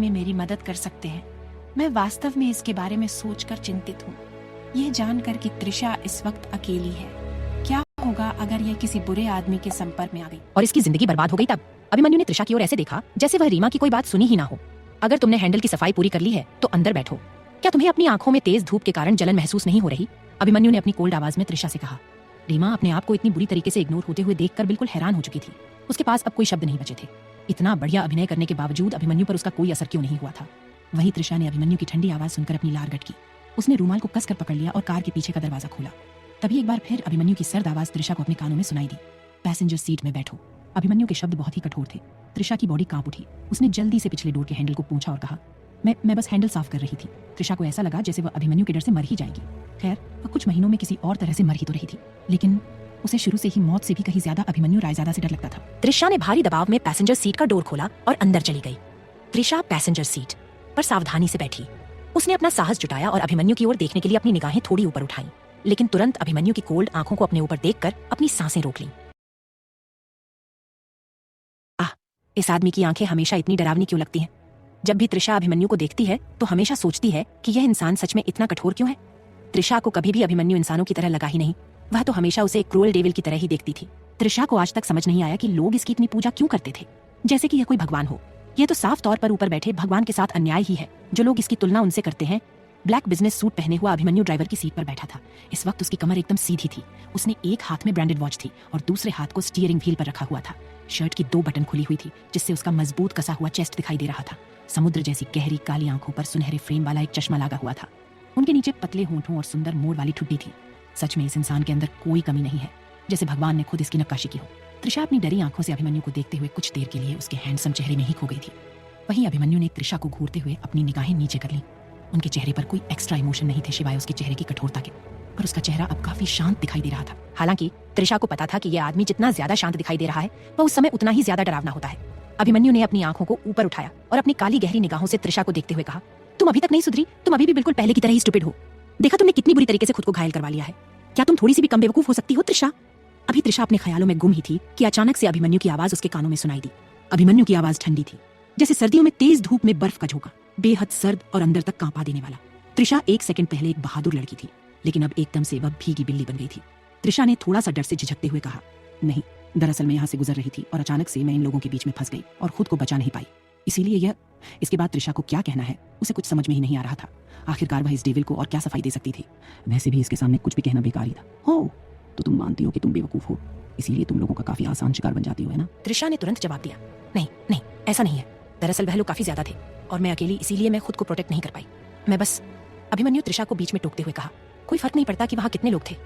में मेरी मदद कर सकते हैं। मैं वास्तव में इसके बारे में सोचकर चिंतित हूँ, ये जानकर कि त्रिशा इस वक्त अकेली है। क्या होगा अगर यह किसी बुरे आदमी के संपर्क में आ गई और इसकी जिंदगी बर्बाद हो गई तब? अभिमन्यु ने त्रिशा की ओर ऐसे देखा जैसे वह रीमा की कोई बात सुनी ही ना हो। अगर तुमने हैंडल की सफाई पूरी कर ली है तो अंदर बैठो। क्या तुम्हें अपनी आंखों में तेज धूप के कारण जलन महसूस नहीं हो रही? अभिमन्यु ने अपनी कोल्ड आवाज में त्रिशा से कहा। रीमा अपने आप को इतनी बुरी तरीके से इग्नोर होते हुए देखकर बिल्कुल हैरान हो चुकी थी। उसके पास अब कोई शब्द नहीं बचे थे। इतना बढ़िया अभिनय करने के बावजूद अभिमन्यु पर उसका कोई असर क्यों नहीं हुआ था? वहीं त्रिशा ने अभिमन्यु की ठंडी आवाज सुनकर अपनी लार गटकी। उसने रूमाल को कसकर पकड़ लिया और कार के पीछे का दरवाजा खोला। तभी एक बार फिर अभिमन्यु की सर्द आवाज त्रिशा को अपने कानों में सुनाई दी। पैसेंजर सीट में बैठो। अभिमन्यु के शब्द बहुत ही कठोर थे। त्रिशा की बॉडी कांप उठी। उसने जल्दी से पिछले डोर के हैंडल को पूंछा और कहा, मैं बस हैंडल साफ कर रही थी। त्रिशा को ऐसा लगा जैसे वह अभिमन्यु के डर से मर ही जाएगी। खैर, वह कुछ महीनों में किसी और तरह से मर ही तो रही थी, लेकिन उसे शुरू से ही मौत से भी कहीं ज्यादा अभिमन्यु रायजादा से डर लगता था। त्रिशा ने भारी दबाव में पैसेंजर सीट का डोर खोला और अंदर चली गई। त्रिशा पैसेंजर सीट पर सावधानी से बैठी। उसने अपना साहस जुटाया और अभिमन्यु की ओर देखने के लिए अपनी निगाहें थोड़ी ऊपर उठाई, लेकिन तुरंत अभिमन्यु की कोल्ड आंखों को अपने ऊपर देखकर अपनी सांसें रोक लीं। इस आदमी की आंखें हमेशा इतनी डरावनी क्यों लगती हैं? जब भी त्रिशा अभिमन्यु को देखती है तो हमेशा सोचती है कि यह इंसान सच में इतना कठोर क्यों है। त्रिशा को कभी भी अभिमन्यु इंसानों की तरह लगा ही नहीं। वह तो हमेशा उसे एक क्रूअल डेविल की तरह ही देखती थी। त्रिशा को आज तक समझ नहीं आया कि लोग इसकी इतनी पूजा क्यों करते थे, जैसे कि यह कोई भगवान हो। यह तो साफ तौर पर ऊपर बैठे भगवान के साथ अन्याय ही है जो लोग इसकी तुलना उनसे करते हैं। ब्लैक बिजनेस सूट पहने हुआ अभिमन्यु ड्राइवर की सीट पर बैठा था। इस वक्त उसकी कमर एकदम सीधी थी। उसने एक हाथ में ब्रांडेड वॉच थी और दूसरे हाथ को स्टीयरिंग व्हील पर रखा हुआ था। शर्ट की 2 बटन खुली हुई थी जिससे उसका मजबूत कसा हुआ चेस्ट दिखाई दे रहा था। समुद्र जैसी गहरी काली आंखों पर सुनहरे फ्रेम वाला एक चश्मा लगा हुआ था। उनके नीचे पतले होंठों और सुंदर मोड़ वाली ठुड्डी थी। सच में इस इंसान के अंदर कोई कमी नहीं है, जैसे भगवान ने खुद इसकी नक्काशी की हो। त्रिशा अपनी डरी आंखों से अभिमन्यु को देखते हुए कुछ देर के लिए उसके हैंडसम चेहरे में ही खो गई थी। वहीं अभिमन्यु ने त्रिशा को घूरते हुए अपनी निगाहें नीचे कर लीं। उनके चेहरे पर कोई एक्स्ट्रा इमोशन नहीं थे सिवाय उसके चेहरे की कठोरता के, पर उसका चेहरा अब काफी शांत दिखाई दे रहा था। हालांकि त्रिशा को पता था कि यह आदमी जितना ज्यादा शांत दिखाई दे रहा है वह उस समय उतना ही ज्यादा डरावना होता है। अभिमन्यु ने अपनी आंखों को ऊपर उठाया और अपनी काली गहरी निगाहों से त्रिशा को देखते हुए कहा, तुम अभी तक नहीं सुधरी। तुम अभी भी बिल्कुल पहले की तरह ही स्टूपिड हो। देखा तुमने कितनी बुरी तरीके से खुद को घायल करवा लिया है। क्या तुम थोड़ी सी भी कम बेवकूफ हो सकती हो त्रिशा? अभी त्रिशा अपने ख्यालों में गुम ही थी कि अचानक से अभिमन्यु की आवाज उसके कानों में सुनाई दी। अभिमन्यु की आवाज ठंडी थी, जैसे सर्दियों में तेज धूप में बर्फ का झोंका, बेहद सर्द और अंदर तक कांपा देने वाला। त्रिशा एक सेकंड पहले एक बहादुर लड़की थी, लेकिन अब एकदम से वह भीगी बिल्ली बन गई थी। त्रिशा ने थोड़ा सा डर से झिझकते हुए कहा, नहीं, दरअसल मैं यहाँ से गुजर रही थी और अचानक से मैं इन लोगों के बीच में फंस गई और खुद को बचा नहीं पाई, इसीलिए यह। इसके बाद त्रिशा को क्या कहना है उसे कुछ समझ में ही नहीं आ रहा था। आखिरकार वह इस डेविल को और क्या सफाई दे सकती थी? वैसे भी इसके सामने कुछ भी कहना बेकार ही था। हो तो तुम मानती हो कि तुम बेवकूफ हो, इसीलिए तुम लोगों का काफी आसान शिकार बन जाती हो, है ना? त्रिशा ने तुरंत जवाब दिया, नहीं नहीं, ऐसा नहीं है। दरअसल वह लोग काफी ज्यादा थे और मैं अकेली, इसीलिए मैं खुद को प्रोटेक्ट नहीं कर पाई। मैं बस। अभिमन्यु त्रिशा को बीच में टोकते हुए कहा, कोई फर्क नहीं पड़ता कि वहाँ कितने लोग थे।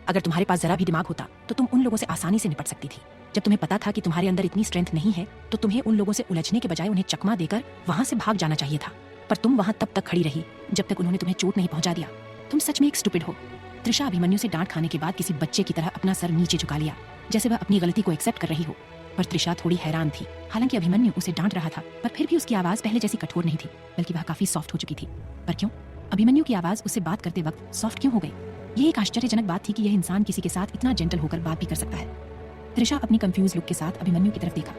अगर तुम्हारे पास जरा भी दिमाग होता तो तुम उन लोगों से आसानी से निपट सकती थी। जब तुम्हें पता था कि तुम्हारे अंदर इतनी स्ट्रेंथ नहीं है तो तुम्हें उन लोगों से उलझने के बजाय उन्हें चकमा देकर वहां से भाग जाना चाहिए था, पर तुम वहां तब तक खड़ी रही जब तक उन्होंने तुम्हें चोट नहीं पहुंचा दिया। तुम सच में एक स्टूपिड हो। त्रिशा अभिमन्यु से डांट खाने के बाद किसी बच्चे की तरह अपना सर नीचे झुका लिया, जैसे वह अपनी गलती को एक्सेप्ट कर रही हो। पर त्रिशा थोड़ी हैरान थी। हालांकि अभिमन्यु उसे डांट रहा था, पर फिर भी उसकी आवाज पहले जैसी कठोर नहीं थी, बल्कि वह काफी सॉफ्ट हो चुकी थी। पर क्यों? अभिमन्यु की आवाज उससे बात करते वक्त सॉफ्ट क्यों हो गई? ये एक आश्चर्यजनक बात थी कि यह इंसान किसी के साथ इतना जेंटल होकर बात भी कर सकता है। त्रिशा अपनी कंफ्यूज लुक के साथ अभिमन्यु की तरफ देखा,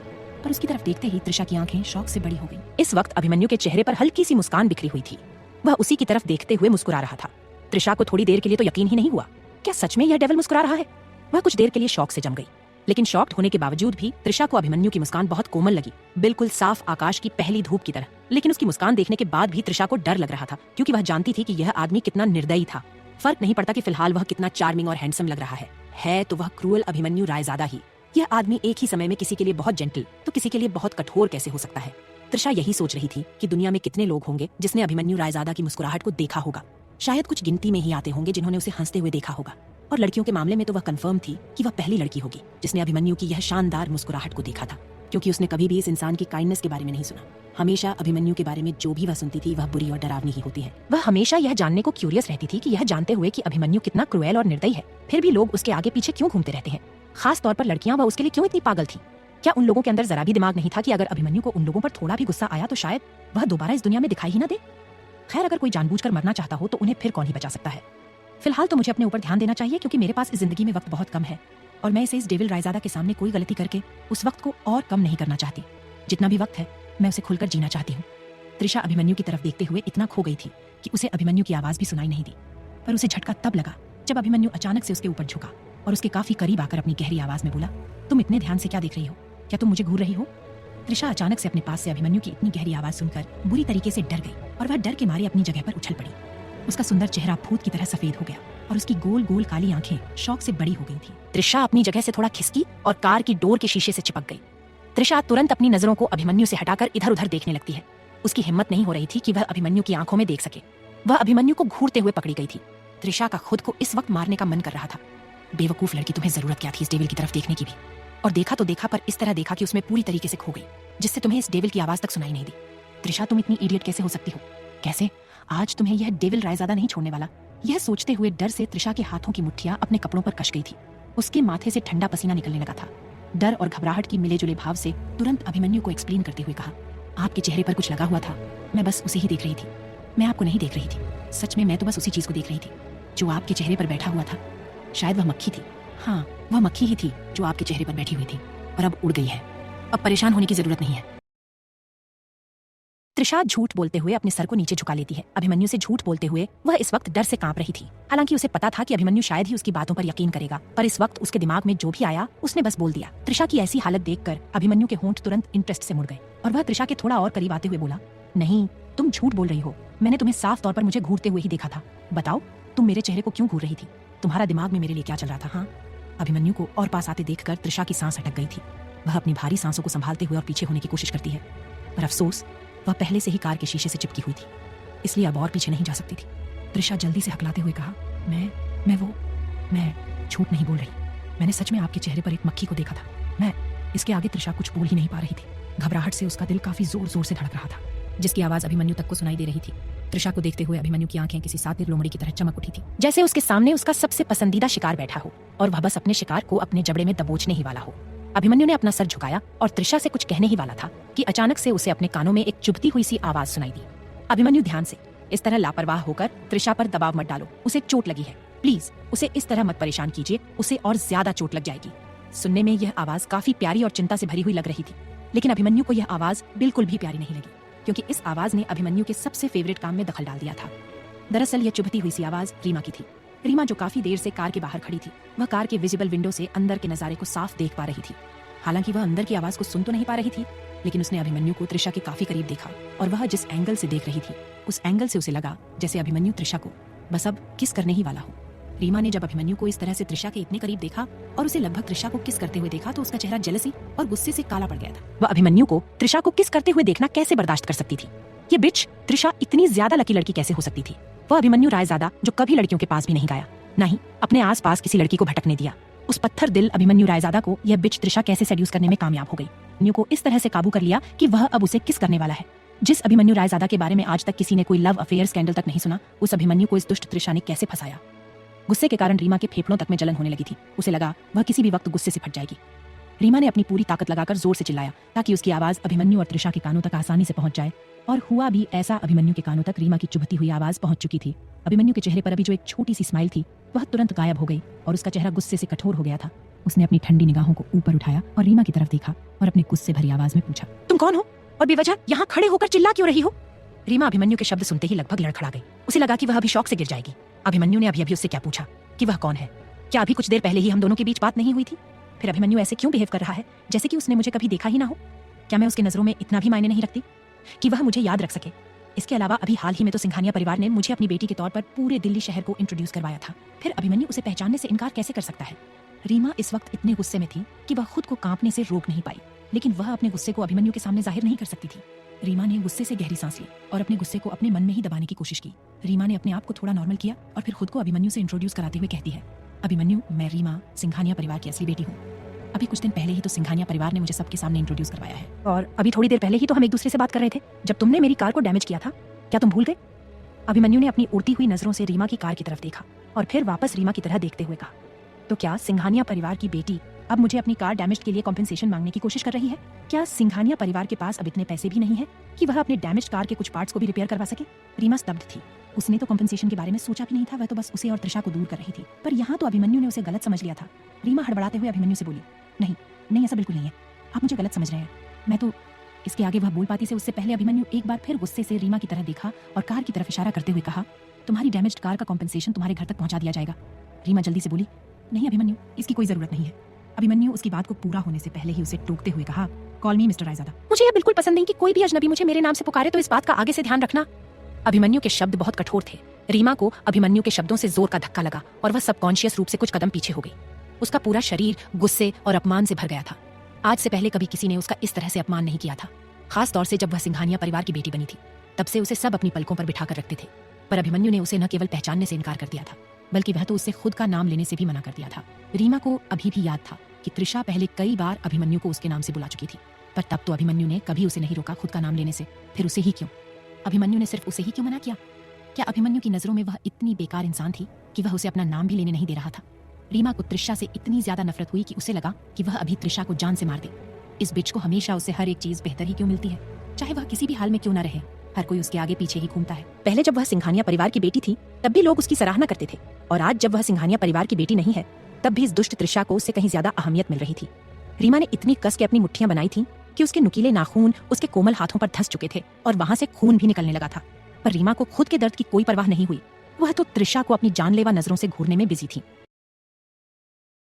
पर उसकी तरफ देखते ही त्रिशा की आंखें शौक से बड़ी हो गईं। इस वक्त अभिमन्यु के चेहरे पर हल्की सी मुस्कान बिखरी हुई थी। वह उसी की तरफ देखते हुए मुस्कुरा रहा था। त्रिशा को थोड़ी देर के लिए तो यकीन ही नहीं हुआ, क्या सच में यह डेविल मुस्कुरा रहा है? वह कुछ देर के लिए शौक से जम गई, लेकिन शॉक्ड होने के बावजूद भी त्रिशा को अभिमन्यु की मुस्कान बहुत कोमल लगी, बिल्कुल साफ आकाश की पहली धूप की तरह। लेकिन उसकी मुस्कान देखने के बाद भी त्रिशा को डर लग रहा था, क्योंकि वह जानती थी कि यह आदमी कितना निर्दयी था। फर्क नहीं पड़ता कि फिलहाल वह कितना चार्मिंग और हैंडसम लग रहा है तो वह क्रूअल अभिमन्यु रायजादा ही। यह आदमी एक ही समय में किसी के लिए बहुत जेंटल तो किसी के लिए बहुत कठोर कैसे हो सकता है? त्रिशा यही सोच रही थी कि दुनिया में कितने लोग होंगे जिसने अभिमन्यु रायजादा की मुस्कुराहट को देखा होगा। शायद कुछ गिनती में ही आते होंगे जिन्होंने उसे हंसते हुए देखा होगा, और लड़कियों के मामले में तो वह कंफर्म थी कि वह पहली लड़की होगी जिसने अभिमन्यु की यह शानदार मुस्कुराहट को देखा था, क्योंकि उसने कभी भी इस इंसान की काइंडनेस के बारे में नहीं सुना। हमेशा अभिमन्यु के बारे में जो भी वह सुनती थी वह बुरी और डरावनी ही होती है। वह हमेशा यह जानने को क्यूरियस रहती थी कि यह जानते हुए कि अभिमन्यु कितना क्रूएल और निर्दयी है, फिर भी लोग उसके आगे पीछे क्यों घूमते रहते हैं? खास तौर पर लड़कियां वह उसके लिए क्यों इतनी पागल थी? क्या उन लोगों के अंदर जरा भी दिमाग नहीं था कि अगर अभिमन्यु को उन लोगों पर थोड़ा भी गुस्सा आया तो शायद वह दोबारा इस दुनिया में दिखाई ही न दे? खैर, अगर कोई जानबूझकर मरना चाहता हो तो उन्हें फिर कौन ही बचा सकता है। फिलहाल तो मुझे अपने ऊपर ध्यान देना चाहिए, क्योंकि मेरे पास इस जिंदगी में वक्त बहुत कम है और मैं इसे इस डेविल रायजादा के सामने कोई गलती करके उस वक्त को और कम नहीं करना चाहती। जितना भी वक्त है मैं उसे खुलकर जीना चाहती हूँ। त्रिशा अभिमन्यु की तरफ देखते हुए इतना खो गई थी कि उसे अभिमन्यु की आवाज भी सुनाई नहीं दी। पर उसे झटका तब लगा जब अभिमन्यु अचानक से उसके ऊपर झुका और उसके काफी करीब आकर अपनी गहरी आवाज में बोला, तुम इतने ध्यान से क्या देख रही हो? क्या तुम मुझे घूर रही हो? त्रिशा अचानक से अपने पास से अभिमन्यु की इतनी गहरी आवाज सुनकर बुरी तरीके से डर गई और वह डर के मारे अपनी जगह पर उछल पड़ी। उसका सुंदर चेहरा भूत की तरह सफेद हो गया और उसकी गोल गोल काली आंखें शौक से बड़ी हो गई थी। त्रिशा अपनी जगह से थोड़ा खिसकी और कार की डोर के शीशे से चिपक गई। त्रिशा तुरंत अपनी नजरों को अभिमन्यु से हटाकर इधर उधर देखने लगती है। उसकी हिम्मत नहीं हो रही थी कि वह अभिमन्यु की आंखों में देख सके। वह अभिमन्यु को घूरते हुए पकड़ी गई थी। त्रिशा का खुद को इस वक्त मारने का मन कर रहा था। बेवकूफ लड़की, तुम्हें जरूरत क्या थी इस डेविल की तरफ देखने की भी? और देखा तो देखा, पर इस तरह देखा कि उसमें पूरी तरीके से खो गई, जिससे तुम्हें इस डेविल की आवाज तक सुनाई नहीं दी। त्रिशा, तुम इतनी इडियट कैसे हो सकती हो? कैसे? आज तुम्हें यह डेविल रायजादा नहीं छोड़ने वाला। यह सोचते हुए डर से त्रिशा के हाथों की मुट्ठियां अपने कपड़ों पर कस गई थी। उसके माथे से ठंडा पसीना निकलने लगा था। डर और घबराहट की मिले जुले भाव से तुरंत अभिमन्यु को एक्सप्लेन करते हुए कहा, आपके चेहरे पर कुछ लगा हुआ था, मैं बस उसे ही देख रही थी। मैं आपको नहीं देख रही थी, सच में मैं तो बस उसी चीज को देख रही थी जो आपके चेहरे पर बैठा हुआ था। शायद वह मक्खी थी। हाँ, वह मक्खी ही थी जो आपके चेहरे पर बैठी हुई थी और अब उड़ गई है। अब परेशान होने की जरूरत नहीं है। त्रिशा झूठ बोलते हुए अपने सर को नीचे झुका लेती है। अभिमन्यु से झूठ बोलते हुए वह इस वक्त डर से कांप रही थी। हालांकि उसे पता था कि अभिमन्यु शायद ही उसकी बातों पर यकीन करेगा, पर इस वक्त उसके दिमाग में जो भी आया उसने बस बोल दिया। त्रिशा की ऐसी हालत देखकर अभिमन्यु के होंठ तुरंत इंटरेस्ट से मुड़ गए और वह त्रिशा के थोड़ा और करीब आते हुए बोला, नहीं, तुम झूठ बोल रही हो। मैंने तुम्हें साफ तौर पर मुझे घूरते हुए ही देखा था। बताओ, तुम मेरे चेहरे को क्यों घूर रही थी? तुम्हारा दिमाग में मेरे लिए क्या चल रहा था? हाँ। अभिमन्यु को और पास आते देखकर त्रिशा की सांस अटक गई थी। वह अपनी भारी सांसों को संभालते हुए और पीछे होने की कोशिश करती है, पर अफसोस वह पहले से ही कार के शीशे से चिपकी हुई थी, इसलिए अब और पीछे नहीं जा सकती थी। त्रिशा जल्दी से हकलाते हुए कहा, मैं झूठ नहीं बोल रही। मैंने सच में आपके चेहरे पर एक मक्खी को देखा था। मैं इसके आगे त्रिशा कुछ बोल ही नहीं पा रही थी। घबराहट से उसका दिल काफी जोर जोर से धड़क रहा था, जिसकी आवाज अभिमन्यु तक को सुनाई दे रही थी। त्रिशा को देखते हुए अभिमन्यु की आंखें किसी सातिर लोमड़ी की तरह चमक उठी थी, जैसे उसके सामने उसका सबसे पसंदीदा शिकार बैठा हो और वह बस अपने शिकार को अपने जबड़े में दबोचने ही वाला हो। अभिमन्यु ने अपना सर झुकाया और त्रिशा से कुछ कहने ही वाला था कि अचानक से उसे अपने कानों में एक चुभती हुई सी आवाज सुनाई दी। अभिमन्यु, ध्यान से, इस तरह लापरवाह होकर त्रिशा पर दबाव मत डालो। उसे चोट लगी है, प्लीज उसे इस तरह मत परेशान कीजिए, उसे और ज्यादा चोट लग जाएगी। सुनने में यह आवाज काफी प्यारी और चिंता से भरी हुई लग रही थी, लेकिन अभिमन्यु को यह आवाज बिल्कुल भी प्यारी नहीं लगी, क्योंकि इस आवाज ने अभिमन्यु के सबसे फेवरेट काम में दखल डाल दिया था। दरअसल यह चुभती हुई सी आवाज रीमा की थी। रीमा, जो काफी देर से कार के बाहर खड़ी थी, वह कार के विजिबल विंडो से अंदर के नजारे को साफ देख पा रही थी। हालांकि वह अंदर की आवाज को सुन तो नहीं पा रही थी, लेकिन उसने अभिमन्यु को त्रिशा के काफी करीब देखा और वह जिस एंगल से देख रही थी, उस एंगल से उसे लगा जैसे अभिमन्यु त्रिशा को बस अब किस करने ही वाला हो। रीमा ने जब अभिमन्यु को इस तरह से त्रिशा के इतने करीब देखा और उसे लगभग त्रिशा को किस करते हुए देखा, तो उसका चेहरा जेलसी और गुस्से से काला पड़ गया था। वह अभिमन्यु को त्रिशा को किस करते हुए देखना कैसे बर्दाश्त कर सकती थी? ये बिच त्रिशा इतनी ज्यादा लकी लड़की कैसे हो सकती थी? वह अभिमन्यु रायजादा जो कभी लड़कियों के पास भी नहीं गया, ना ही अपने आस पास किसी लड़की को भटकने दिया, उस पत्थर दिल अभिमन्यु रायजादा को यह बिच त्रिशा कैसे सेड्यूस करने में कामयाब हो गई? अभिमन्यु को इस तरह से काबू कर लिया कि वह अब उसे किस करने वाला है। जिस अभिमन्यु रायजादा के बारे में आज तक किसी ने कोई लव अफेयर स्कैंडल तक नहीं सुना, उस अभिमन्यु को इस दुष्ट त्रिशा ने कैसे फंसाया। गुस्से के कारण रीमा के फेफड़ों तक में जलन होने लगी थी। उसे लगा वह किसी भी वक्त गुस्से से फट जाएगी। रीमा ने अपनी पूरी ताकत लगाकर जोर से चिल्लाया ताकि उसकी आवाज अभिमन्यु और त्रिशा के कानों तक आसानी से पहुंच जाए, और हुआ भी ऐसा। अभिमन्यु के कानों तक रीमा की चुभती हुई आवाज पहुंच चुकी थी। अभिमन्यु के चेहरे पर अभी जो एक छोटी सी स्माइल थी, वह तुरंत गायब हो गई और उसका चेहरा गुस्से से कठोर हो गया था। उसने अपनी ठंडी निगाहों को ऊपर उठाया और रीमा की तरफ देखा और अपने गुस्से भरी आवाज में पूछा, तुम कौन हो और बेवजह यहाँ खड़े होकर चिल्ला क्यों रही हो? रीमा अभिमन्यु के शब्द सुनते ही लगभग लड़खड़ा गई। उसे लगा कि वह अभी शौक से गिर जाएगी। अभिमन्यु ने अभी उससे क्या पूछा कि वह कौन है? क्या अभी कुछ देर पहले ही हम दोनों के बीच बात नहीं हुई थी? फिर अभिमन्यु ऐसे क्यों बिहेव कर रहा है जैसे कि उसने मुझे कभी देखा ही ना हो? क्या मैं उसकी नजरों में इतना भी मायने नहीं रखती कि वह मुझे याद रख सके? इसके अलावा अभी हाल ही में तो सिंघानिया परिवार ने मुझे अपनी बेटी के तौर पर पूरे दिल्ली शहर को इंट्रोड्यूस करवाया था। फिर अभिमन्यु उसे पहचानने से इनकार कैसे कर सकता है? रीमा इस वक्त इतने गुस्से में थी कि वह खुद को कांपने से रोक नहीं पाई, लेकिन वह अपने गुस्से को अभिमन्यु के सामने जाहिर नहीं कर सकती थी। रीमा ने गुस्से से गहरी सांस ली और अपने गुस्से को अपने मन में ही दबाने की कोशिश की। रीमा ने अपने आप को थोड़ा नॉर्मल किया और फिर खुद को अभिमन्यु से इंट्रोड्यूस कराते हुए कहती है, अभिमन्यु, मैं रीमा सिंघानिया परिवार की असली बेटी हूँ। अभी कुछ दिन पहले ही तो सिंघानिया परिवार ने मुझे सबके सामने इंट्रोड्यूस करवाया है, और अभी थोड़ी देर पहले ही तो हम एक दूसरे से बात कर रहे थे जब तुमने मेरी कार को डैमेज किया था। क्या तुम भूल गए? अभिमन्यु ने अपनी उड़ती हुई नजरों से रीमा की कार की तरफ देखा और फिर वापस रीमा की तरह देखते हुए कहा, तो क्या सिंघानिया परिवार की बेटी अब मुझे अपनी कार डैमेज के लिए कॉम्पेंसेशन मांगने की कोशिश कर रही है? क्या सिंघानिया परिवार के पास अब इतने पैसे भी नहीं है कि वह अपने डैमेज कार के कुछ पार्ट्स को भी रिपेयर करवा सके? रीमा स्तब्ध थी। उसने तो कॉम्पेंसेशन के बारे में सोचा भी नहीं था, वह तो बस उसे और त्रिशा को दूर कर रही थी। पर यहाँ तो अभिमन्यु ने उसे गलत समझ लिया था। रीमा हड़बड़ाते हुए अभिमन्यु से बोली, नहीं, ऐसा बिल्कुल नहीं है, आप मुझे गलत समझ रहे हैं। इसके आगे वह बोल पाती से उससे पहले अभिमन्यु एक बार फिर गुस्से से रीमा की तरफ देखा और कार की तरफ इशारा करते हुए कहा, तुम्हारी डैमेज्ड कार का कॉम्पेंसेशन तुम्हारे घर तक पहुंचा दिया जाएगा। रीमा जल्दी से बोली, नहीं अभिमन्यु, इसकी कोई जरूरत नहीं है। अभिमन्यु उसकी बात को पूरा होने से पहले ही उसे टोकते हुए कहा, कॉल मी मिस्टर रायजादा। मुझे यह बिल्कुल पसंद नहीं कि कोई भी अजनबी मुझे मेरे नाम से पुकारे, तो इस बात का आगे से ध्यान रखना। अभिमन्यु के शब्द बहुत कठोर थे। रीमा को अभिमन्यु के शब्दों से जोर का धक्का लगा और वह सबकॉन्शियस रूप से कुछ कदम पीछे हो गई। उसका पूरा शरीर गुस्से और अपमान से भर गया था। आज से पहले कभी किसी ने उसका इस तरह से अपमान नहीं किया था, खास तौर से जब वह सिंघानिया परिवार की बेटी बनी थी। तब से उसे सब अपनी पलकों पर बिठाकर रखते थे, पर अभिमन्यु ने उसे न केवल पहचानने से इनकार कर दिया था, बल्कि वह तो उससे खुद का नाम लेने से भी मना कर दिया था। रीमा को अभी भी याद था कि त्रिशा पहले कई बार अभिमन्यु को उसके नाम से बुला चुकी थी, पर तब तो अभिमन्यु ने कभी उसे नहीं रोका खुद का नाम लेने से। फिर उसे ही क्यों? अभिमन्यु ने सिर्फ उसे ही क्यों मना किया? क्या अभिमन्यु की नजरों में वह इतनी बेकार इंसान थी कि वह उसे अपना नाम भी लेने नहीं दे रहा था? रीमा को त्रिशा से इतनी ज्यादा नफरत हुई कि उसे लगा कि वह अभी त्रिशा को जान से मार दे। इस बिच को हमेशा उससे हर एक चीज बेहतर ही क्यों मिलती है, चाहे वह किसी भी हाल में क्यों न रहे। हर कोई उसके आगे पीछे ही घूमता है। पहले जब वह सिंघानिया परिवार की बेटी थी तब भी लोग उसकी सराहना करते थे, और आज जब वह सिंघानिया परिवार की बेटी नहीं है तब भी इस दुष्ट त्रिशा को उससे कहीं ज्यादा अहमियत मिल रही थी। रीमा ने इतनी कस के अपनी मुट्ठियां बनाई थी कि उसके नुकीले नाखून उसके कोमल हाथों पर धंस चुके थे और वहां से खून भी निकलने लगा था। पर रीमा को खुद के दर्द की कोई परवाह नहीं हुई। वह तो त्रिशा को अपनी जानलेवा नजरों से घूरने में बिजी थी।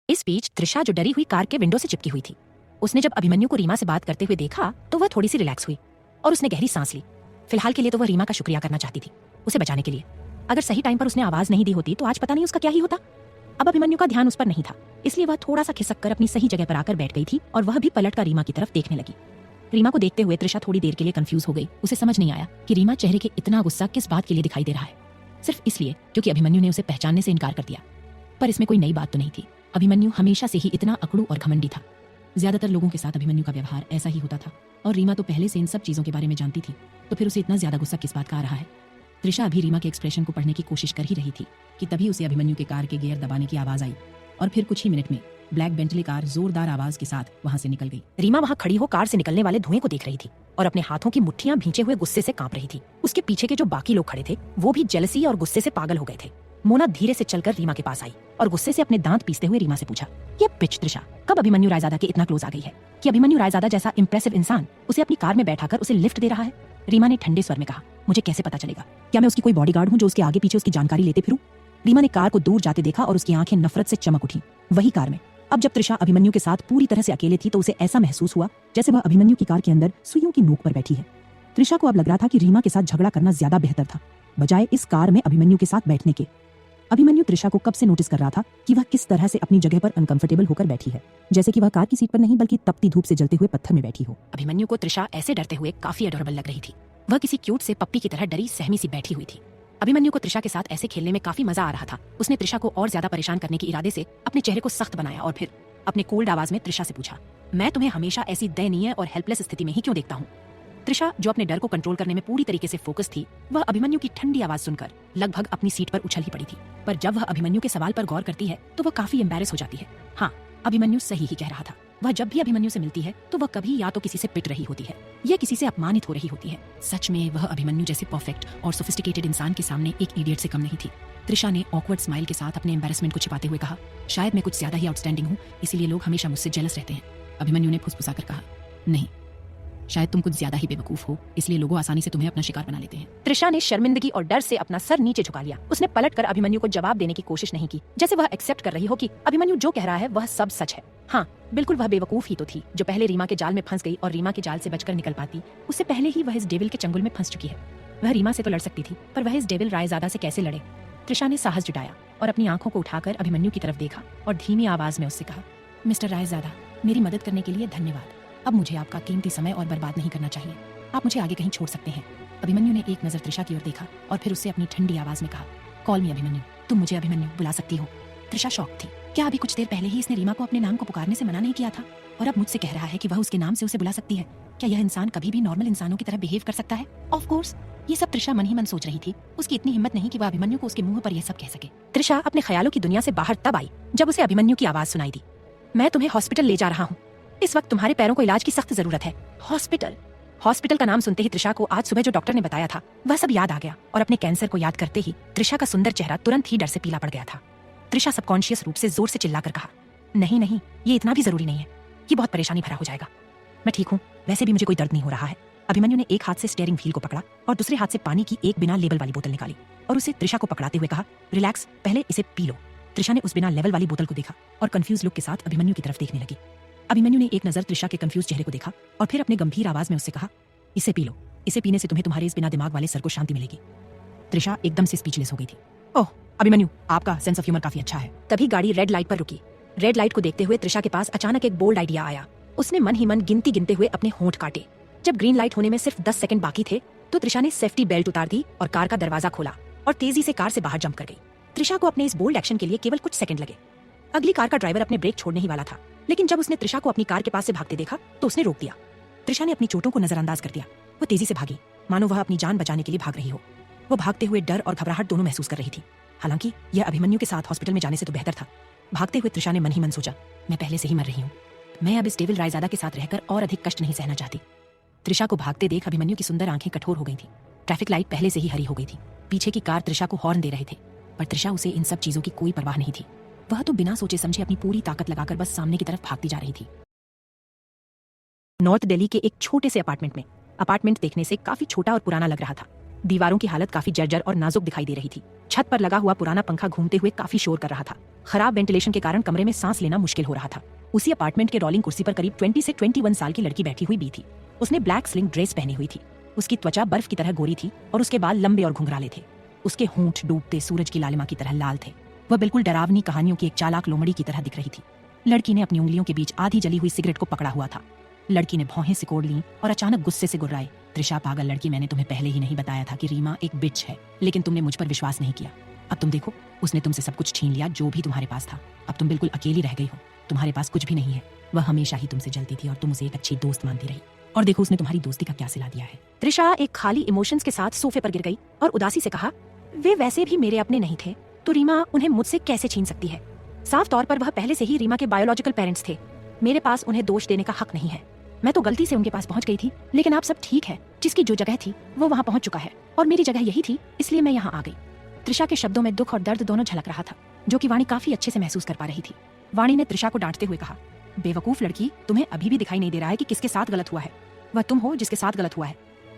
इस बीच त्रिशा जो डरी हुई कार के विंडो से चिपकी हुई थी, उसने जब अभिमन्यु को रीमा से बात करते हुए देखा तो वह थोड़ी सी रिलैक्स हुई और उसने गहरी सांस ली। फिलहाल के लिए तो वह रीमा का शुक्रिया करना चाहती थी, उसे बचाने के लिए। अगर सही टाइम पर उसने आवाज नहीं दी होती तो आज पता नहीं उसका क्या ही होता। अब अभिमन्यु का ध्यान उस पर नहीं था, इसलिए वह थोड़ा सा खिसक कर अपनी सही जगह पर आकर बैठ गई थी और वह भी पलट कर रीमा की तरफ देखने लगी। रीमा को देखते हुए त्रिशा थोड़ी देर के लिए कंफ्यूज हो गई। उसे समझ नहीं आया कि रीमा चेहरे के इतना गुस्सा किस बात के लिए दिखाई दे रहा है। सिर्फ इसलिए क्योंकि अभिमन्यु ने उसे पहचानने से इनकार कर दिया। पर इसमें कोई नई बात तो नहीं थी। अभिमन्यु हमेशा से ही इतना अकड़ू और घमंडी था। ज्यादातर लोगों के साथ अभिमन्यु का व्यवहार ऐसा ही होता था, और रीमा तो पहले से इन सब चीजों के बारे में जानती थी, तो फिर उसे इतना ज्यादा गुस्सा किस बात का आ रहा है। त्रिशा अभी रीमा के एक्सप्रेशन को पढ़ने की कोशिश कर ही रही थी कि तभी उसे अभिमन्यु के कार के गियर दबाने की आवाज आई, और फिर कुछ ही मिनट में ब्लैक बेंटली कार जोरदार आवाज के साथ वहां से निकल गई। रीमा वहां खड़ी हो कार से निकलने वाले धुएं को देख रही थी और अपने हाथों की मुट्ठियां भींचे हुए गुस्से से कांप रही थी। उसके पीछे के जो बाकी लोग खड़े थे वो भी जेलसी और गुस्से से पागल हो गए थे। मोना धीरे से चलकर रीमा के पास आई और गुस्से से अपने दांत पीसते हुए रीमा से पूछा, ये बिच त्रिशा कब अभिमन्यु रायजादा के इतना क्लोज आ गई है कि अभिमन्यु रायजादा जैसा इंप्रेसिव इंसान उसे अपनी कार में बैठाकर उसे लिफ्ट दे रहा है? रीमा ने ठंडे स्वर में कहा, मुझे कैसे पता चलेगा? क्या मैं उसकी कोई बॉडीगार्ड हूँ जो उसके आगे पीछे उसकी जानकारी लेते फिरूं? रीमा ने कार को दूर जाते देखा और उसकी आंखें नफरत से चमक उठी। वही कार में अब जब त्रिशा अभिमन्यु के साथ पूरी तरह से अकेले थी तो उसे ऐसा महसूस हुआ जैसे वह अभिमन्यु की कार के अंदर सुइयों की नोक पर बैठी है। त्रिशा को अब लग रहा था कि रीमा के साथ झगड़ा करना ज्यादा बेहतर था बजाय इस कार में अभिमन्यु के साथ बैठने के। अभिमन्यु त्रिशा को कब से नोटिस कर रहा था कि वह किस तरह से अपनी जगह पर अनकंफर्टेबल होकर बैठी है, जैसे कि वह कार की सीट पर नहीं बल्कि तपती धूप से जलते हुए पत्थर में बैठी हो। अभिमन्यु को त्रिशा ऐसे डरते हुए काफी अडोरेबल लग रही थी। वह किसी क्यूट से पप्पी की तरह डरी सहमी सी बैठी हुई थी। अभिमन्यु को त्रिशा के साथ ऐसे खेलने में काफी मजा आ रहा था। उसने त्रिशा को और ज्यादा परेशान करने के इरादे से अपने चेहरे को सख्त बनाया और फिर अपने कोल्ड आवाज में त्रिशा से पूछा, मैं तुम्हें हमेशा ऐसी दयनीय और हेल्पलेस स्थिति में ही क्यों देखता हूँ? त्रिशा जो अपने डर को कंट्रोल करने में पूरी तरीके से फोकस थी, वह अभिमन्यु की ठंडी आवाज सुनकर लगभग अपनी सीट पर उछल ही पड़ी थी। पर जब वह अभिमन्यु के सवाल पर गौर करती है तो वह काफी एम्बैरेस हो जाती है। हाँ, अभिमन्यु सही ही कह रहा था। वह जब भी अभिमन्यु से मिलती है तो वह कभी या तो किसी से पिट रही होती है या किसी से अपमानित हो रही होती है। सच में वह अभिमन्यु जैसे परफेक्ट और सोफिस्टिकेटेड इंसान के सामने एक इडियट से कम नहीं थी। त्रिशा ने ऑकवर्ड स्माइल के साथ अपने एम्बैरेसमेंट को छिपाते हुए कहा, शायद मैं कुछ ज्यादा ही आउटस्टैंडिंग हूँ, इसीलिए लोग हमेशा मुझसे जेलस रहते हैं। अभिमन्यु ने फुसफुसाकर कहा, नहीं, शायद तुम कुछ ज्यादा ही बेवकूफ हो, इसलिए लोग आसानी से तुम्हें अपना शिकार बना लेते हैं। त्रिशा ने शर्मिंदगी और डर से अपना सर नीचे झुका लिया। उसने पलटकर अभिमन्यु को जवाब देने की कोशिश नहीं की, जैसे वह एक्सेप्ट कर रही हो कि अभिमन्यु जो कह रहा है वह सब सच है। हाँ, बिल्कुल वह बेवकूफ ही तो थी जो पहले रीमा के जाल में फंस गई और रीमा के जाल से बचकर निकल पाती। उससे पहले ही वह इस डेविल के चंगुल में फंस चुकी है। वह रीमा से तो लड़ सकती थी, पर वह इस डेविल रायजादा से कैसे लड़े? त्रिशा ने साहस जुटाया और अपनी आंखों को उठाकर अभिमन्यु की तरफ देखा और धीमी आवाज में उससे कहा, मिस्टर रायजादा, मेरी मदद करने के लिए धन्यवाद। अब मुझे आपका कीमती समय और बर्बाद नहीं करना चाहिए। आप मुझे आगे कहीं छोड़ सकते हैं। अभिमन्यु ने एक नजर त्रिशा की ओर देखा और फिर उससे अपनी ठंडी आवाज में कहा, कॉल मी अभिमन्यु, तुम मुझे अभिमन्यु बुला सकती हो। त्रिशा शॉक थी। क्या अभी कुछ देर पहले ही इसने रीमा को अपने नाम को पुकारने से मना नहीं किया था और अब मुझसे कह रहा है कि वह उसके नाम से उसे बुला सकती है? क्या यह इंसान कभी भी नॉर्मल इंसानों की तरह बिहेव कर सकता है? ऑफ कोर्स ये सब त्रिशा मन ही मन सोच रही थी। उसकी इतनी हिम्मत नहीं कि वह अभिमन्यु को उसके मुंह पर यह सब कह सके। त्रिशा अपने ख्यालों की दुनिया से बाहर तब आई जब उसे अभिमन्यु की आवाज सुनाई दी, मैं तुम्हें हॉस्पिटल ले जा रहा हूँ। इस वक्त तुम्हारे पैरों को इलाज की सख्त जरूरत है। हॉस्पिटल? हॉस्पिटल का नाम सुनते ही त्रिशा को आज सुबह जो डॉक्टर ने बताया था वह सब याद आ गया और अपने कैंसर को याद करते ही त्रिशा का सुंदर चेहरा तुरंत ही डर से पीला पड़ गया था। त्रिशा सबकॉन्शियस रूप से जोर से चिल्लाकर कहा, नहीं नहीं, ये इतना भी जरूरी नहीं है, ये बहुत परेशानी भरा हो जाएगा। मैं ठीक हूँ, वैसे भी मुझे कोई दर्द नहीं हो रहा है। अभिमन्यु ने एक हाथ से स्टीयरिंग व्हील को पकड़ा और दूसरे हाथ से पानी की एक बिना लेबल वाली बोतल निकाली और उसे त्रिशा को पकड़ाते हुए कहा, रिलैक्स, पहले इसे पी लो। त्रिशा ने उस बिना लेवल वाली बोतल को देखा और कंफ्यूज लुक के साथ अभिमन्यु की तरफ देखने लगी। अभिमन्यु ने एक नजर त्रिशा के कंफ्यूज चेहरे को देखा और फिर अपने गंभीर आवाज में उससे कहा, इसे पी लो, इसे पीने से तुम्हें तुम्हारे इस बिना दिमाग वाले सर को शांति मिलेगी। त्रिशा एकदम से स्पीचलेस हो गई थी। ओह अभिमन्यु, आपका सेंस ऑफ ह्यूमर काफी अच्छा है। तभी गाड़ी रेड लाइट पर रुकी। रेड लाइट को देखते हुए त्रिशा के पास अचानक एक बोल्ड आइडिया आया। उसने मन ही मन गिनती गिनते हुए अपने होंठ काटे। जब ग्रीन लाइट होने में सिर्फ 10 सेकंड बाकी थे तो त्रिशा ने सेफ्टी बेल्ट उतार दी और कार का दरवाजा खोला और तेजी से कार से बाहर जंप कर गई। त्रिशा को अपने इस बोल्ड एक्शन के लिए केवल कुछ सेकंड लगे। अगली कार का ड्राइवर अपने ब्रेक छोड़ने ही वाला था, लेकिन जब उसने त्रिशा को अपनी कार के पास से भागते देखा तो उसने रोक दिया। त्रिशा ने अपनी चोटों को नजरअंदाज कर दिया। वो तेजी से भागी, मानो वह अपनी जान बचाने के लिए भाग रही हो। वो भागते हुए डर और घबराहट दोनों महसूस कर रही थी। हालांकि यह अभिमन्यु के साथ हॉस्पिटल में जाने से तो बेहतर था। भागते हुए त्रिशा ने मन ही मन सोचा, मैं पहले से ही मर रही हूँ, मैं अब इस डेविल रायजादा के साथ रहकर और अधिक कष्ट नहीं सहना चाहती। त्रिशा को भागते देख अभिमन्यु की सुंदर आंखें कठोर हो गई थी। ट्रैफिक लाइट पहले से ही हरी हो गई थी। पीछे की कार त्रिशा को हॉर्न दे रहे थे, पर त्रिशा उसे इन सब चीजों की कोई परवाह नहीं थी। वह तो बिना सोचे समझे अपनी पूरी ताकत लगाकर बस सामने की तरफ भागती जा रही थी। नॉर्थ दिल्ली के एक छोटे से अपार्टमेंट में। अपार्टमेंट देखने से काफी छोटा और पुराना लग रहा था। दीवारों की हालत काफी जर्जर और नाजुक दिखाई दे रही थी। छत पर लगा हुआ पुराना पंखा घूमते हुए काफी शोर कर रहा था। खराब वेंटिलेशन के कारण कमरे में सांस लेना मुश्किल हो रहा था। उसी अपार्टमेंट के रोलिंग कुर्सी पर करीब 20 से 21 साल की लड़की बैठी हुई भी थी। उसने ब्लैक स्लिंग ड्रेस पहनी हुई थी। उसकी त्वचा बर्फ की तरह गोरी थी और उसके बाल लंबे और घुंघराले थे। उसके होंठ डूबते सूरज की लालिमा की तरह लाल थे। वह बिल्कुल डरावनी कहानियों की एक चालाक लोमड़ी की तरह दिख रही थी। लड़की ने अपनी उंगलियों के बीच आधी जली हुई सिगरेट को पकड़ा हुआ था। लड़की ने भौहें सिकोड़ ली और अचानक गुस्से से गुर्राई, त्रिशा पागल लड़की, मैंने तुम्हें पहले ही नहीं बताया था कि रीमा एक बिच है, लेकिन तुमने मुझ पर विश्वास नहीं किया। अब तुम देखो, उसने तुमसे सब कुछ छीन लिया जो भी तुम्हारे पास था। अब तुम बिल्कुल अकेली रह गई हो, तुम्हारे पास कुछ भी नहीं है। वह हमेशा ही तुमसे जलती थी और तुम उसे एक अच्छी दोस्त मानती रही, और देखो उसने तुम्हारी दोस्ती का क्या सिला दिया है। त्रिशा एक खाली इमोशंस के साथ सोफे पर गिर गई और उदासी से कहा, वे वैसे भी मेरे अपने नहीं थे, तो रीमा उन्हें मुझसे कैसे छीन सकती है। साफ तौर पर वह पहले से ही रीमा के बायोलॉजिकल पेरेंट्स थे। मेरे पास उन्हें दोष देने का हक नहीं है। मैं तो गलती से उनके पास पहुंच गई थी, लेकिन आप सब ठीक है। जिसकी जो जगह थी वो वहां पहुंच चुका है और मेरी जगह यही थी, इसलिए मैं यहाँ आ गई। त्रिशा के शब्दों में दुख और दर्द दोनों झलक रहा था, जो कि वाणी काफी अच्छे से महसूस कर पा रही थी। वाणी ने त्रिशा को डांटते हुए कहा, बेवकूफ लड़की, तुम्हें अभी भी दिखाई नहीं दे रहा है कि किसके साथ गलत हुआ है। वह तुम हो जिसके साथ गलत हुआ है।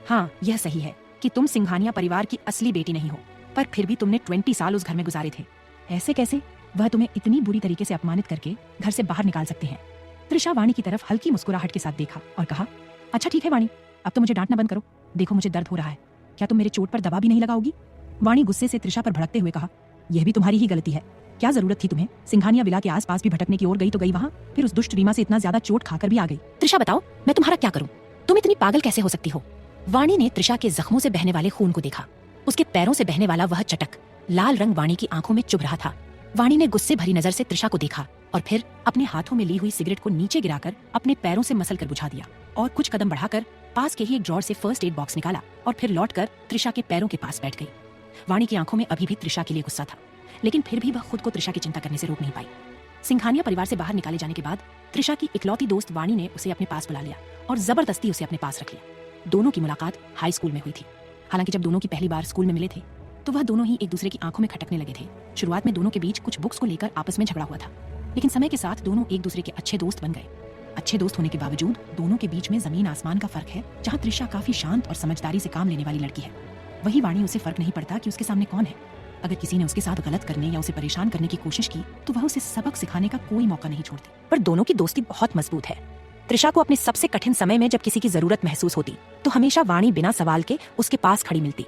हाँ, यह सही है कि तुम सिंघानिया परिवार की असली बेटी नहीं हो, पर फिर भी तुमने 20 साल उस घर में गुजारे थे। ऐसे कैसे वह तुम्हें इतनी बुरी तरीके से अपमानित करके घर से बाहर निकाल सकते हैं। त्रिशा वाणी की तरफ हल्की मुस्कुराहट के साथ देखा और कहा, अच्छा ठीक है वाणी, अब तो मुझे डांटना बंद करो। देखो मुझे दर्द हो रहा है, क्या तुम मेरे चोट पर दवा भी नहीं लगाओगी। वाणी गुस्से से त्रिशा पर भड़कते हुए कहा, यह भी तुम्हारी ही गलती है। क्या जरूरत थी तुम्हें सिंघानिया विला के आसपास भी भटकने की? ओर गई तो गई वहां, फिर उस दुष्ट रीमा से इतना ज्यादा चोट खाकर भी आ गई। त्रिशा बताओ, मैं तुम्हारा क्या करूं? तुम इतनी पागल कैसे हो सकती हो? वाणी ने त्रिशा के जख्मों से बहने वाले खून को देखा। उसके पैरों से बहने वाला वह चटक लाल रंग वाणी की आंखों में चुभ रहा था। वाणी ने गुस्से भरी नजर से त्रिशा को देखा और फिर अपने हाथों में ली हुई सिगरेट को नीचे गिराकर अपने पैरों से मसल कर बुझा दिया और कुछ कदम बढ़ाकर पास के ही एक ड्रॉर से फर्स्ट एड बॉक्स निकाला और फिर लौटकर त्रिशा के पैरों के पास बैठ गई। वाणी की आंखों में अभी भी त्रिशा के लिए गुस्सा था, लेकिन फिर भी वह खुद को त्रिशा की चिंता करने से रोक नहीं पाई। सिंघानिया परिवार से बाहर निकाले जाने के बाद त्रिशा की इकलौती दोस्त वाणी ने उसे अपने पास बुला लिया और जबरदस्ती उसे अपने पास रख लिया। दोनों की मुलाकात हाई स्कूल में हुई थी। हालांकि जब दोनों की पहली बार स्कूल में मिले थे तो वह दोनों ही एक दूसरे की आंखों में खटकने लगे थे। शुरुआत में दोनों के बीच कुछ बुक्स को लेकर आपस में झगड़ा हुआ था, लेकिन समय के साथ दोनों एक दूसरे के अच्छे दोस्त बन गए। अच्छे दोस्त होने के बावजूद दोनों के बीच में जमीन आसमान का फर्क है। जहाँ त्रिशा काफी शांत और समझदारी से काम लेने वाली लड़की है, वही वाणी उसे फर्क नहीं पड़ता कि उसके सामने कौन है। अगर किसी ने उसके साथ गलत करने या उसे परेशान करने की कोशिश की तो वह उसे सबक सिखाने का कोई मौका नहीं छोड़ती। पर दोनों की दोस्ती बहुत मजबूत है। त्रिशा को अपने सबसे कठिन समय में जब किसी की जरूरत महसूस होती तो हमेशा वाणी बिना सवाल के उसके पास खड़ी मिलती।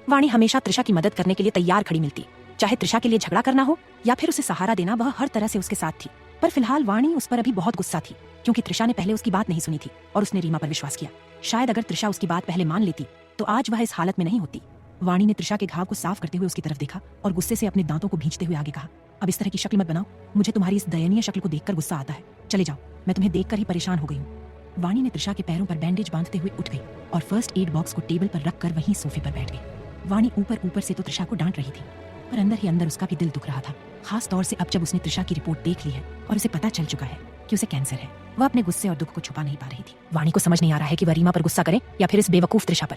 वाणी हमेशा त्रिशा की मदद करने के लिए तैयार खड़ी मिलती, चाहे त्रिशा के लिए झगड़ा करना हो या फिर उसे सहारा देना, वह हर तरह से उसके साथ थी। पर फिलहाल वाणी उस पर अभी बहुत गुस्सा थी, क्योंकि त्रिशा ने पहले उसकी बात नहीं सुनी थी और उसने रीमा पर विश्वास किया। शायद अगर त्रिशा उसकी बात पहले मान लेती तो आज वह इस हालत में नहीं होती। वाणी ने त्रिशा के घाव को साफ करते हुए उसकी तरफ देखा और गुस्से से अपने दांतों को भींचते हुए आगे कहा, अब इस तरह की शक्ल मत बनाओ, मुझे तुम्हारी इस दयनीय शक्ल को देखकर गुस्सा आता है। चले जाओ, मैं तुम्हें देखकर ही परेशान हो गई हूँ। वाणी ने त्रिशा के पैरों पर बैंडेज बांधते हुए उठ गई और फर्स्ट एड बॉक्स को टेबल पर रखकर वहीं सोफे पर बैठ गई। वाणी ऊपर से तो त्रिशा को डांट रही थी, पर अंदर ही अंदर उसका भी दिल दुख रहा था, खास तौर से अब जब उसने त्रिशा की रिपोर्ट देख ली है और उसे पता चल चुका है कि उसे कैंसर है। वह अपने गुस्से और दुख को छुपा नहीं पा रही थी। वाणी को समझ नहीं आ रहा है कि वह रीमा पर गुस्सा करे या फिर इस बेवकूफ त्रिशा पर,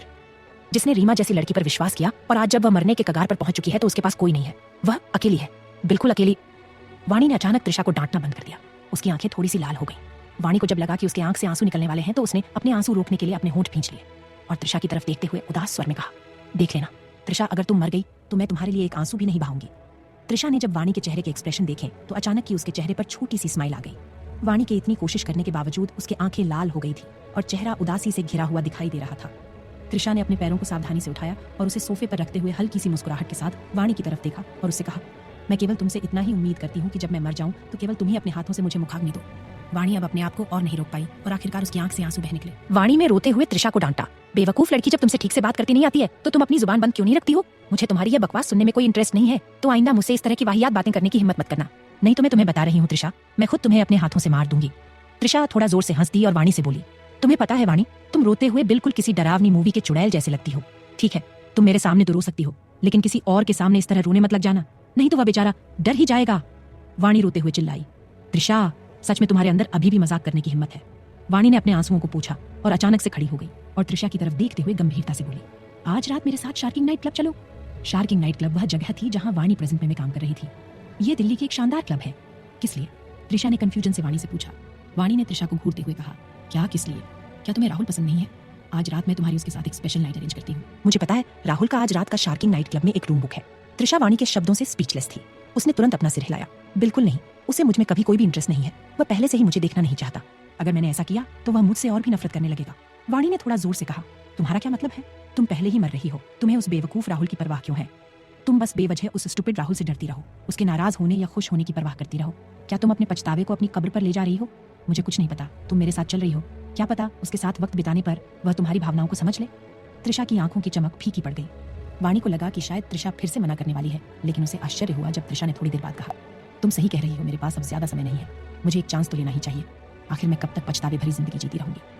जिसने रीमा जैसी लड़की पर विश्वास किया और आज जब वह मरने के कगार पर पहुंच चुकी है तो उसके पास कोई नहीं है। वह अकेली है, बिल्कुल अकेली। वाणी ने अचानक त्रिशा को डांटना बंद कर दिया। उसकी आंखें थोड़ी सी लाल हो गई। वाणी को जब लगा कि उसके आंख से आंसू निकलने वाले हैं तो उसने अपने आंसू रोकने के लिए अपने होंठ भींच लिए और त्रिशा की तरफ देखते हुए उदास स्वर में कहा, देख लेना त्रिशा, अगर तुम मर गई तो मैं तुम्हारे लिए एक आंसू भी नहीं बहाऊंगी। त्रिशा ने जब वाणी के चेहरे के एक्सप्रेशन देखे तो अचानक ही उसके चेहरे पर छोटी सी स्माइल आ गई। वाणी के इतनी कोशिश करने के बावजूद उसकी आंखें लाल हो गई थी और चेहरा उदासी से घिरा हुआ दिखाई दे रहा था। त्रिशा ने अपने पैरों को सावधानी से उठाया और उसे सोफे पर रखते हुए हल्की सी मुस्कुराहट के साथ वाणी की तरफ देखा और उससे कहा, मैं केवल तुमसे इतना ही उम्मीद करती हूँ कि जब मैं मर जाऊं तो केवल तुम ही अपने हाथों से मुझे मुखाग्नि दो। वाणी अब अपने आप को और नहीं रोक पाई और आखिरकार उसकी आंख से आंसू बह निकले। वाणी में रोते हुए त्रिशा को डांटा, बेवकूफ लड़की, जब तुमसे ठीक से बात करती नहीं आती है तो तुम अपनी जुबान बंद क्यों नहीं रखती हो? मुझे तुम्हारी यह बकवास सुनने में कोई इंटरेस्ट नहीं है, तो आइंदा मुझसे इस तरह की वाहियात बातें करने की हिम्मत मत करना, नहीं तो मैं तुम्हें बता रही हूँ त्रिशा, मैं खुद तुम्हें अपने हाथों से मार दूंगी। त्रिशा थोड़ा जोर से हंस दी और वाणी से बोली, तुम्हें पता है वाणी, तुम रोते हुए बिल्कुल किसी डरावनी मूवी के चुड़ैल जैसे लगती हो। ठीक है, तुम मेरे सामने तो रो सकती हो, लेकिन किसी और के सामने इस तरह रोने मत लग जाना, नहीं तो वह बेचारा डर ही जाएगा। वाणी रोते हुए चिल्लाई, त्रिशा, सच में तुम्हारे अंदर अभी भी मजाक करने की हिम्मत है? वाणी ने अपने आंसुओं को पूछा और अचानक से खड़ी हो गई और त्रिशा की तरफ देखते हुए गंभीरता से बोली, आज रात मेरे साथ शार्किंग नाइट क्लब चलो। शार्किंग नाइट क्लब वह जगह थी जहां वाणी प्रेजेंट में काम कर रही थी। यह दिल्ली की एक शानदार क्लब है। किस लिए? त्रिशा ने कंफ्यूजन से वाणी से पूछा। वाणी ने त्रिशा को घूरते हुए कहा, क्या किस लिए? क्या तुम्हें राहुल पसंद नहीं है? आज रात मैं तुम्हारी उसके साथ एक स्पेशल नाइट अरेंज करती हूँ। मुझे पता है, राहुल का आज रात का शार्किंग नाइट क्लब में एक रूम बुक है। त्रिशा वाणी के शब्दों से स्पीचलेस थी। उसने तुरंत अपना सिर हिलाया, बिल्कुल नहीं, उसे मुझ में कभी कोई भी इंटरेस्ट नहीं है, वह पहले से ही मुझे देखना नहीं चाहता। अगर मैंने ऐसा किया तो वह मुझसे और भी नफरत करने लगेगा। वाणी ने थोड़ा जोर से कहा, तुम्हारा क्या मतलब है? तुम पहले ही मर रही हो, तुम्हें उस बेवकूफ राहुल की परवाह क्यों है? तुम बस बेवजह उस स्टूपिड राहुल से डरती रहो, उसके नाराज होने या खुश होने की परवाह करती रहो। क्या तुम अपने पछतावे को अपनी कब्र पर ले जा रही हो? मुझे कुछ नहीं पता, तुम मेरे साथ चल रही हो, क्या पता उसके साथ वक्त बिताने पर वह तुम्हारी भावनाओं को समझ ले। त्रिशा की आंखों की चमक फीकी पड़ गई। वाणी को लगा कि शायद त्रिशा फिर से मना करने वाली है, लेकिन उसे आश्चर्य हुआ जब त्रिशा ने थोड़ी देर बाद कहा, तुम सही कह रही हो, मेरे पास अब ज्यादा समय नहीं है, मुझे एक चांस तो लेना ही चाहिए। आखिर मैं कब तक पछतावे भरी जिंदगी जीती रहूंगी?